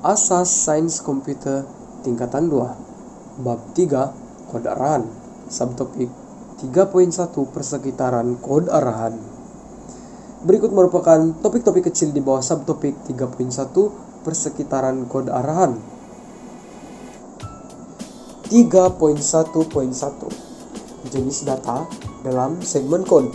Asas Sains Komputer Tingkatan 2 Bab 3 Kode Arahan Subtopik 3.1 Persekitaran Kode Arahan. Berikut merupakan topik-topik kecil di bawah subtopik 3.1 Persekitaran Kode Arahan. 3.1.1 Jenis data dalam segmen kode.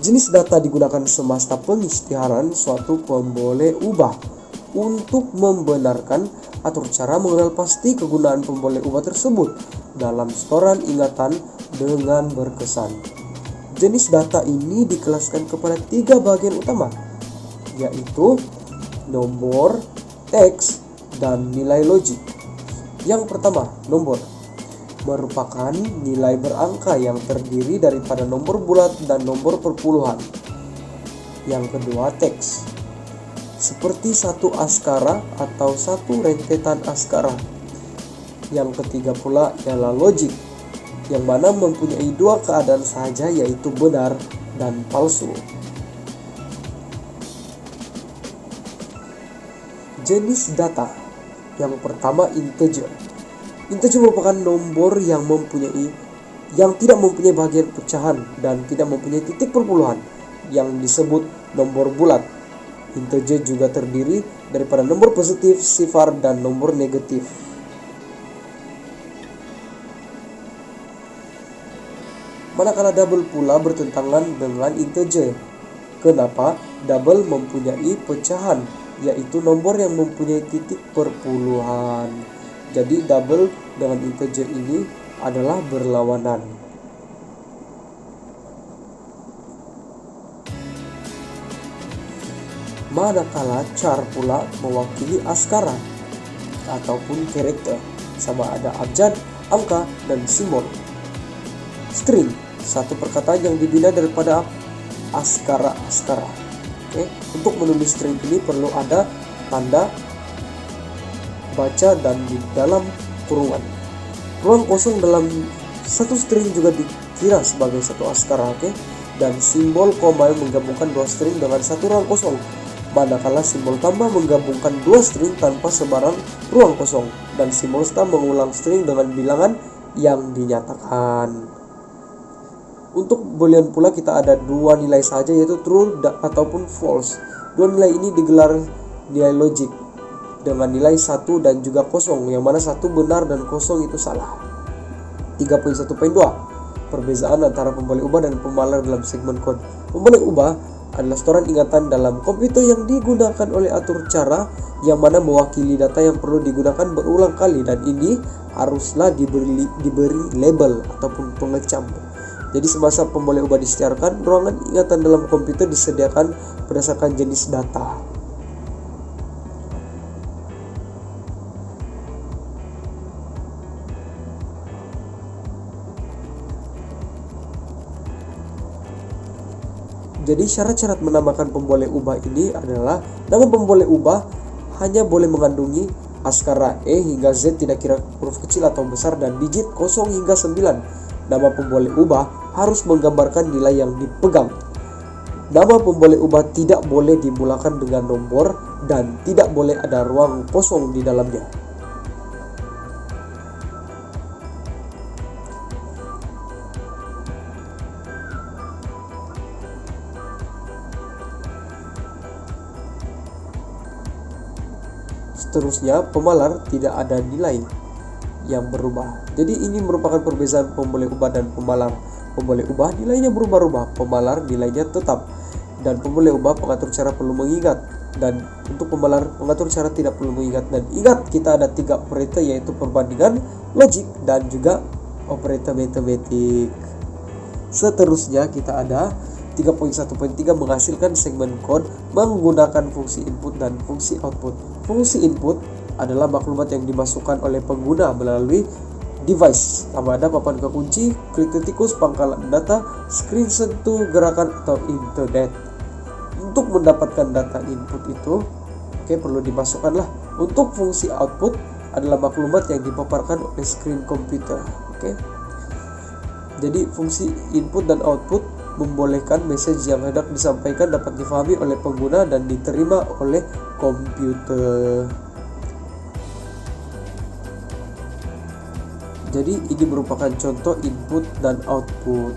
Jenis data digunakan semasa pengisytiharan suatu pemboleh ubah untuk membenarkan atau cara mengenal pasti kegunaan pemboleh ubah tersebut dalam setoran ingatan dengan berkesan. Jenis data ini dikelaskan kepada 3 bagian utama, yaitu nomor, teks, dan nilai logik. Yang pertama, nomor merupakan nilai berangka yang terdiri daripada nomor bulat dan nomor perpuluhan. Yang kedua, teks, seperti satu askara atau satu rentetan askara. Yang ketiga pula ialah logik, yang mana mempunyai 2 keadaan sahaja, yaitu benar dan palsu. Jenis data. Yang pertama, integer. Integer merupakan nomor yang tidak mempunyai bagian pecahan dan tidak mempunyai titik perpuluhan, yang disebut nomor bulat. Integer juga terdiri daripada nomor positif, sifar, dan nomor negatif. Manakala double pula bertentangan dengan integer. Kenapa? Double mempunyai pecahan, yaitu nomor yang mempunyai titik perpuluhan. Jadi double dengan integer ini adalah berlawanan. Manakala char pula mewakili askara ataupun karakter, sama ada abjad, angka, dan simbol. String, satu perkataan yang dibina daripada askara-askara. Untuk menulis string ini perlu ada tanda baca dan di dalam kurungan. Ruang kosong dalam satu string juga dikira sebagai satu askara, dan simbol koma yang menggabungkan 2 string dengan satu ruang kosong. Manakala simbol tambah menggabungkan 2 string tanpa sebarang ruang kosong, dan simbol star mengulang string dengan bilangan yang dinyatakan. Untuk boolean pula kita ada 2 nilai saja, yaitu true ataupun false. 2 nilai ini digelar nilai logik dengan nilai 1 dan juga kosong, yang mana 1 benar dan kosong itu salah. 3.1.2 Perbezaan antara pemboleh ubah dan pemalar dalam segmen kode. Pemboleh ubah adalah setoran ingatan dalam komputer yang digunakan oleh atur cara, yang mana mewakili data yang perlu digunakan berulang kali, dan ini haruslah diberi label ataupun pengecam. Jadi semasa pemboleh ubah diisytiharkan, ruangan ingatan dalam komputer disediakan berdasarkan jenis data. Jadi syarat-syarat menamakan pemboleh ubah ini adalah nama pemboleh ubah hanya boleh mengandungi askara E hingga Z, tidak kira huruf kecil atau besar, dan digit 0 hingga 9. Nama pemboleh ubah harus menggambarkan nilai yang dipegang. Nama pemboleh ubah tidak boleh dimulakan dengan nomor dan tidak boleh ada ruang kosong di dalamnya. Seterusnya, pemalar tidak ada nilai yang berubah. Jadi ini merupakan perbedaan pemboleh ubah dan pemalar. Pemboleh ubah nilainya berubah-ubah, pemalar nilainya tetap. Dan pemboleh ubah pengatur cara perlu mengingat, dan untuk pemalar pengatur cara tidak perlu mengingat. Dan ingat, kita ada 3 operator, yaitu perbandingan, logik, dan juga operator matematik. Seterusnya kita ada 3.1.3 menghasilkan segmen kode menggunakan fungsi input dan fungsi output. Fungsi input adalah maklumat yang dimasukkan oleh pengguna melalui device, sama ada papan kekunci, klik tikus, pangkalan data, screen sentuh, gerakan, atau internet. Untuk mendapatkan data input itu perlu dimasukkanlah. Untuk fungsi output adalah maklumat yang dipaparkan oleh screen komputer. Jadi fungsi input dan output membolehkan message yang hendak disampaikan dapat difahami oleh pengguna dan diterima oleh komputer. Jadi ini merupakan contoh input dan output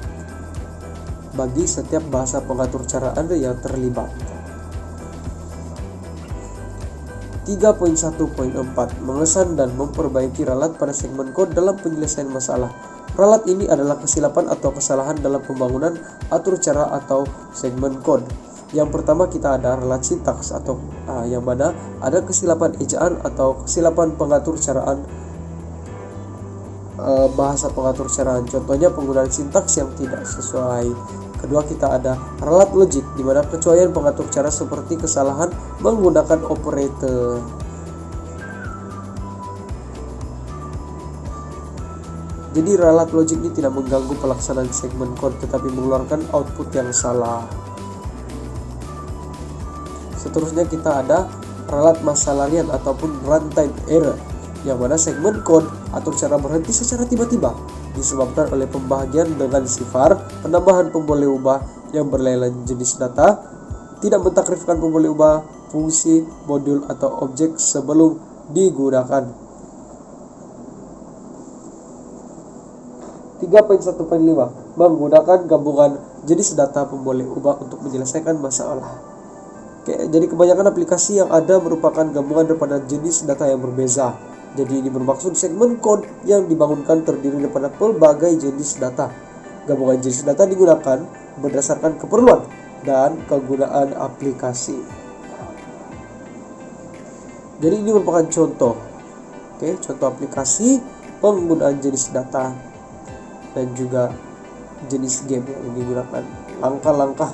bagi setiap bahasa pengatur cara Anda yang terlibat. 3.1.4 Mengesan dan memperbaiki ralat pada segmen kode dalam penyelesaian masalah. Ralat ini adalah kesilapan atau kesalahan dalam pembangunan atur cara atau segmen kode. Yang pertama kita ada ralat sintaks atau yang mana ada kesilapan ejaan atau kesilapan pengatur caraan bahasa pengatur caraan. Contohnya penggunaan sintaks yang tidak sesuai. Kedua kita ada ralat logik di mana kecuaian pengatur cara seperti kesalahan menggunakan operator. Jadi ralat logik ini tidak mengganggu pelaksanaan segmen kode tetapi mengeluarkan output yang salah. Seterusnya kita ada ralat masalarian ataupun runtime error, yang mana segmen kode atur cara berhenti secara tiba-tiba disebabkan oleh pembagian dengan sifar, penambahan pemboleh ubah yang berlainan jenis data, tidak mentakrifkan pemboleh ubah, fungsi, modul atau objek sebelum digunakan. 3.1.5 Menggunakan gabungan jenis data pemboleh ubah untuk menyelesaikan masalah. Jadi kebanyakan aplikasi yang ada merupakan gabungan daripada jenis data yang berbeza. Jadi ini bermaksud segmen kode yang dibangunkan terdiri daripada pelbagai jenis data. Gabungan jenis data digunakan berdasarkan keperluan dan kegunaan aplikasi. Jadi ini merupakan contoh. Contoh aplikasi penggunaan jenis data dan juga jenis game yang digunakan. Langkah-langkah.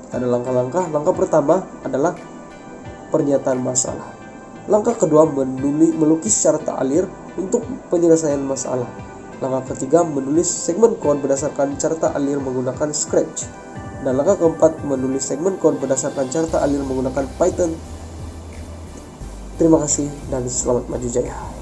Ada langkah-langkah. Langkah pertama adalah pernyataan masalah. Langkah kedua melukis carta alir untuk penyelesaian masalah. Langkah ketiga menulis segmen kode berdasarkan carta alir menggunakan Scratch. Dan langkah keempat menulis segmen kode berdasarkan carta alir menggunakan Python. Terima kasih dan selamat maju jaya.